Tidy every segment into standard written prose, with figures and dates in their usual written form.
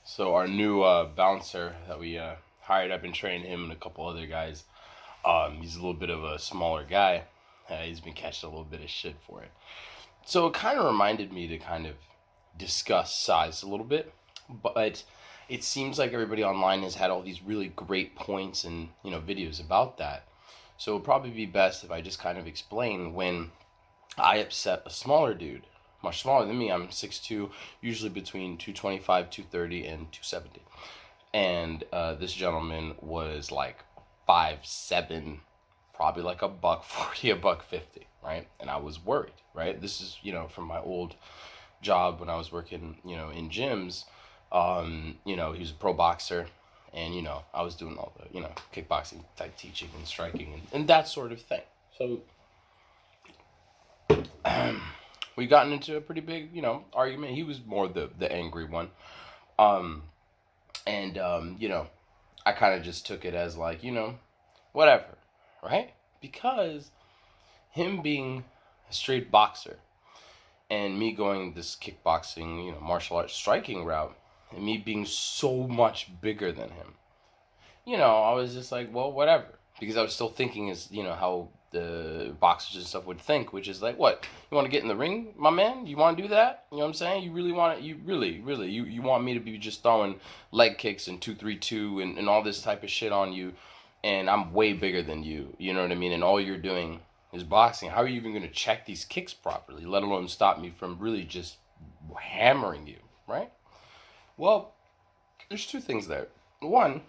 So our new bouncer that we hired, I've been training him and a couple other guys. He's a little bit of a smaller guy. He's been catching a little bit of shit for it. So it kind of reminded me to kind of discuss size a little bit, but it seems like everybody online has had all these really great points and videos about that. So it would probably be best if I just kind of explain when I upset a smaller dude, much smaller than me. I'm 6'2", usually between 225, 230, and 270. And this gentleman was like 5'7", probably like a buck 40, a buck 50, right? And I was worried, right? This is, from my old job when I was working, in gyms. He was a pro boxer. And, I was doing all the, kickboxing type teaching and striking and that sort of thing. So we gotten into a pretty big, argument. He was more the angry one. Um, and I kind of just took it as like, whatever, right? Because him being a straight boxer and me going this kickboxing, martial arts striking route, and me being so much bigger than him, I was just like, well, whatever. Because I was still thinking as, how the boxers and stuff would think, which is like, what? You want to get in the ring, my man? You want to do that? You know what I'm saying? You really want it? You really, you want me to be just throwing leg kicks and 2-3-2 and all this type of shit on you, and I'm way bigger than you. You know what I mean? And all you're doing is boxing. How are you even going to check these kicks properly, let alone stop me from really just hammering you, right? Well, there's two things there. One,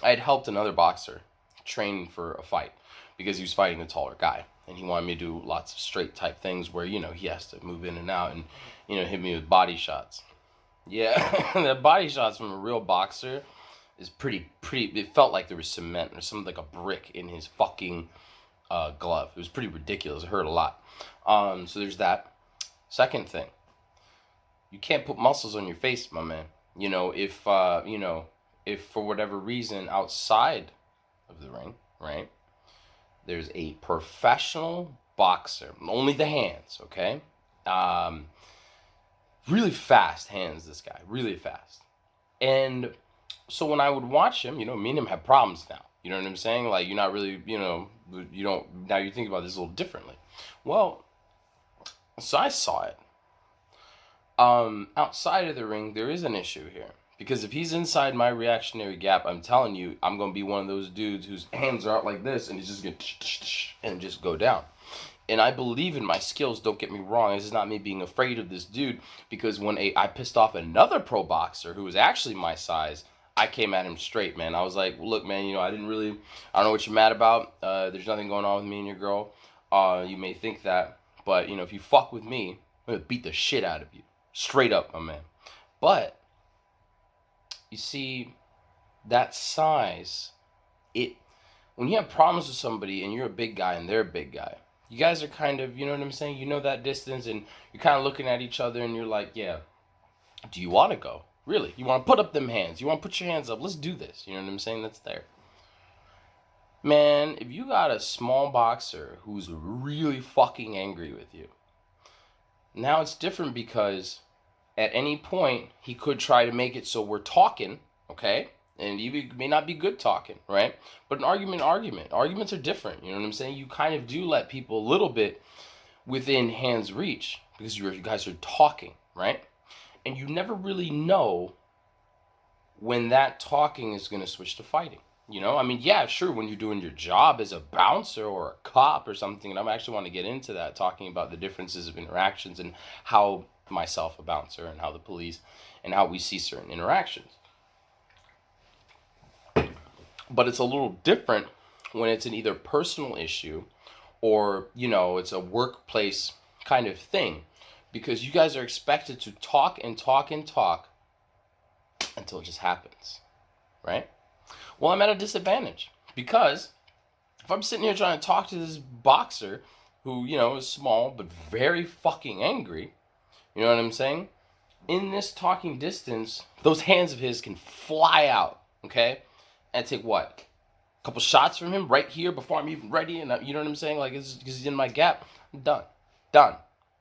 I had helped another boxer train for a fight because he was fighting a taller guy and he wanted me to do lots of straight type things where he has to move in and out and hit me with body shots. Yeah, the body shots from a real boxer is pretty. It felt like there was cement or something, like a brick in his fucking glove. It was pretty ridiculous. It hurt a lot. So there's that. Second thing, you can't put muscles on your face, my man. If for whatever reason outside of the ring, right, there's a professional boxer, only the hands, okay? Really fast hands, this guy, really fast. And so when I would watch him, me and him have problems now. You know what I'm saying? Like, you're not really, you don't, now you think about this a little differently. Well, so I saw it. Outside of the ring, there is an issue here. Because if he's inside my reactionary gap, I'm telling you, I'm going to be one of those dudes whose hands are out like this and he's just going to and just go down. And I believe in my skills, don't get me wrong. This is not me being afraid of this dude, because when I pissed off another pro boxer who was actually my size, I came at him straight, man. I was like, look, man, I don't know what you're mad about. There's nothing going on with me and your girl. You may think that, but, if you fuck with me, I'm going to beat the shit out of you. Straight up, my man. But you see, that size, when you have problems with somebody and you're a big guy and they're a big guy, you guys are kind of, you know what I'm saying? You know that distance and you're kind of looking at each other and you're like, yeah, do you want to go? Really? You want to put up them hands? You want to put your hands up? Let's do this. You know what I'm saying? That's there. Man, if you got a small boxer who's really fucking angry with you, now it's different because at any point he could try to make it so we're talking, okay? And you may not be good talking, right? But an arguments are different. You know what I'm saying? You kind of do let people a little bit within hand's reach because you guys are talking, right? And you never really know when that talking is going to switch to fighting. I mean, yeah, sure, when you're doing your job as a bouncer or a cop or something, and I actually want to get into that, talking about the differences of interactions and how myself, a bouncer, and how the police, and how we see certain interactions. But it's a little different when it's an either personal issue or, it's a workplace kind of thing, because you guys are expected to talk and talk and talk until it just happens, right? Well, I'm at a disadvantage because if I'm sitting here trying to talk to this boxer who, is small but very fucking angry, you know what I'm saying? In this talking distance, those hands of his can fly out, okay? And take what? A couple shots from him right here before I'm even ready, and you know what I'm saying? Like, it's because he's in my gap. I'm done,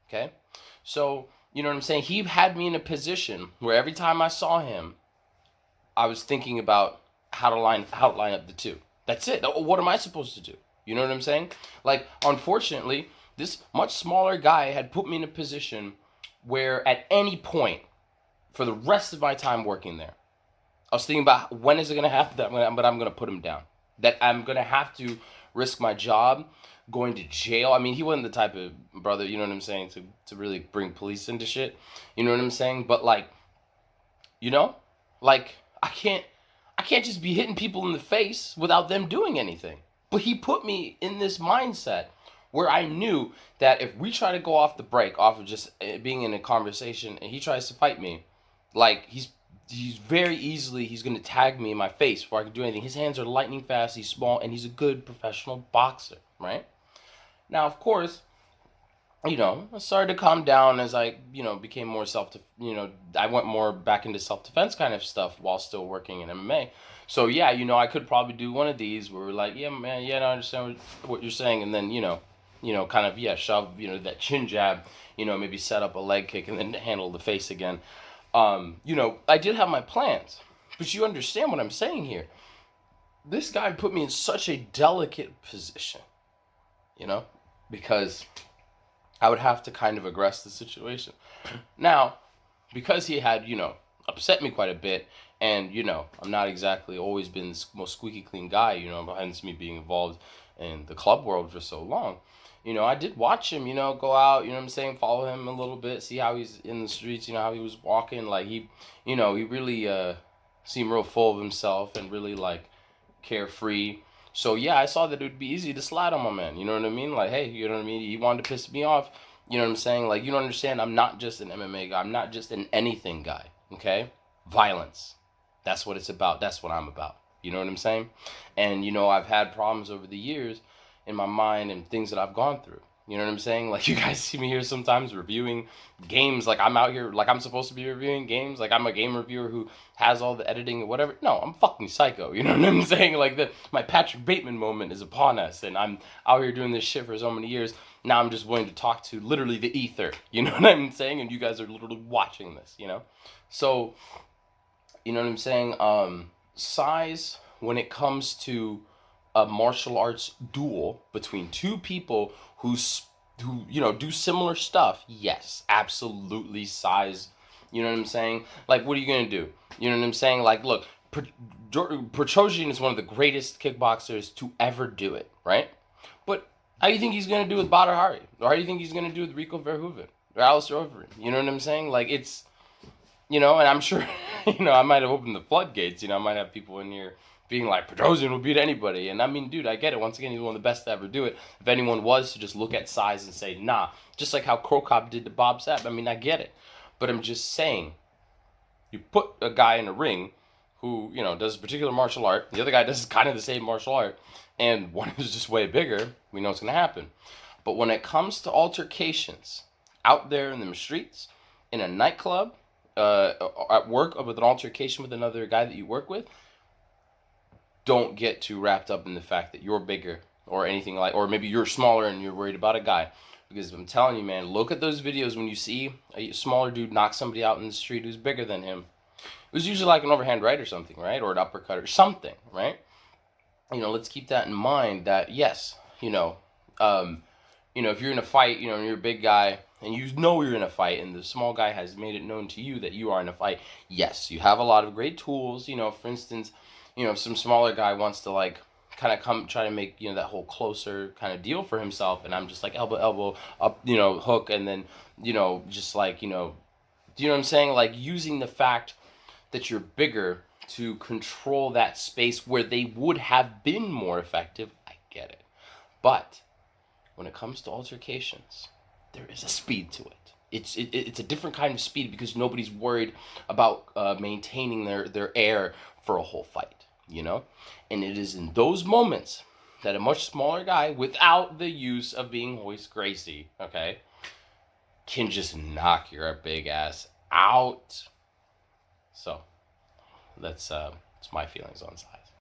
okay? So, you know what I'm saying? He had me in a position where every time I saw him, I was thinking about how to line up the two. That's it. What am I supposed to do? You know what I'm saying? Like, unfortunately, this much smaller guy had put me in a position where at any point for the rest of my time working there, I was thinking about when is it going to happen but I'm going to put him down. That I'm going to have to risk my job, going to jail. I mean, he wasn't the type of brother, you know what I'm saying, to really bring police into shit. You know what I'm saying? But like, you know, like I can't just be hitting people in the face without them doing anything. But he put me in this mindset where I knew that if we try to go off the break, off of just being in a conversation, and he tries to fight me, like he's very easily he's gonna tag me in my face before I can do anything. His hands are lightning fast. He's small, and he's a good professional boxer, right? Now, of course, I started to calm down as I, became more I went more back into self-defense kind of stuff while still working in MMA. So yeah, I could probably do one of these where we're like, yeah, man, yeah, no, I understand what you're saying. And then, kind of, yeah, shove, that chin jab, maybe set up a leg kick and then handle the face again. I did have my plans, but you understand what I'm saying here. This guy put me in such a delicate position, you know, because I would have to kind of aggress the situation. Now, because he had, upset me quite a bit, and, I'm not exactly always been the most squeaky clean guy, hence me being involved in the club world for so long. I did watch him, go out, what I'm saying, follow him a little bit, see how he's in the streets, how he was walking. Like, he really seemed real full of himself and really, like, carefree. So, yeah, I saw that it would be easy to slide on my man, you know what I mean? Like, hey, you know what I mean? He wanted to piss me off, you know what I'm saying? Like, you don't understand, I'm not just an MMA guy. I'm not just an anything guy, okay? Violence. That's what it's about. That's what I'm about. You know what I'm saying? And, I've had problems over the years in my mind and things that I've gone through. You know what I'm saying? Like, you guys see me here sometimes reviewing games. Like, I'm out here, like, I'm supposed to be reviewing games. Like, I'm a game reviewer who has all the editing or whatever. No, I'm fucking psycho. You know what I'm saying? Like, my Patrick Bateman moment is upon us. And I'm out here doing this shit for so many years. Now I'm just willing to talk to literally the ether. You know what I'm saying? And you guys are literally watching this, So, you know what I'm saying? Size, when it comes to a martial arts duel between two people who do similar stuff, yes, absolutely, size. You know what I'm saying? Like, what are you gonna do? You know what I'm saying? Like, look, Petrosian is one of the greatest kickboxers to ever do it, right? But how do you think he's gonna do with Badr Hari? Or how do you think he's gonna do with Rico Verhoeven or Alistair Overeem? You know what I'm saying? Like, it's, and I'm sure, I might have opened the floodgates. I might have people in here being like, Petrosian will beat anybody. And I mean, dude, I get it. Once again, he's one of the best to ever do it. If anyone was to just look at size and say, nah, just like how Crow Cop did to Bob Sapp, I mean, I get it. But I'm just saying, you put a guy in a ring who, does a particular martial art, the other guy does kind of the same martial art, and one is just way bigger, we know what's going to happen. But when it comes to altercations out there in the streets, in a nightclub, at work, with an altercation with another guy that you work with, don't get too wrapped up in the fact that you're bigger or anything like, or maybe you're smaller and you're worried about a guy. Because I'm telling you, man, look at those videos when you see a smaller dude knock somebody out in the street who's bigger than him. It was usually like an overhand right or something, right? Or an uppercut or something, right? Let's keep that in mind that, yes, if you're in a fight, and you're a big guy, and you're in a fight, and the small guy has made it known to you that you are in a fight, yes, you have a lot of great tools. For instance, if some smaller guy wants to, like, kind of come try to make, that whole closer kind of deal for himself, and I'm just like elbow up, hook, and then, just like, do you know what I'm saying? Like, using the fact that you're bigger to control that space where they would have been more effective, I get it. But when it comes to altercations, there is a speed to it. It's a different kind of speed because nobody's worried about maintaining their air for a whole fight, And it is in those moments that a much smaller guy, without the use of being Hoist Gracie, okay, can just knock your big ass out. So, that's my feelings on size.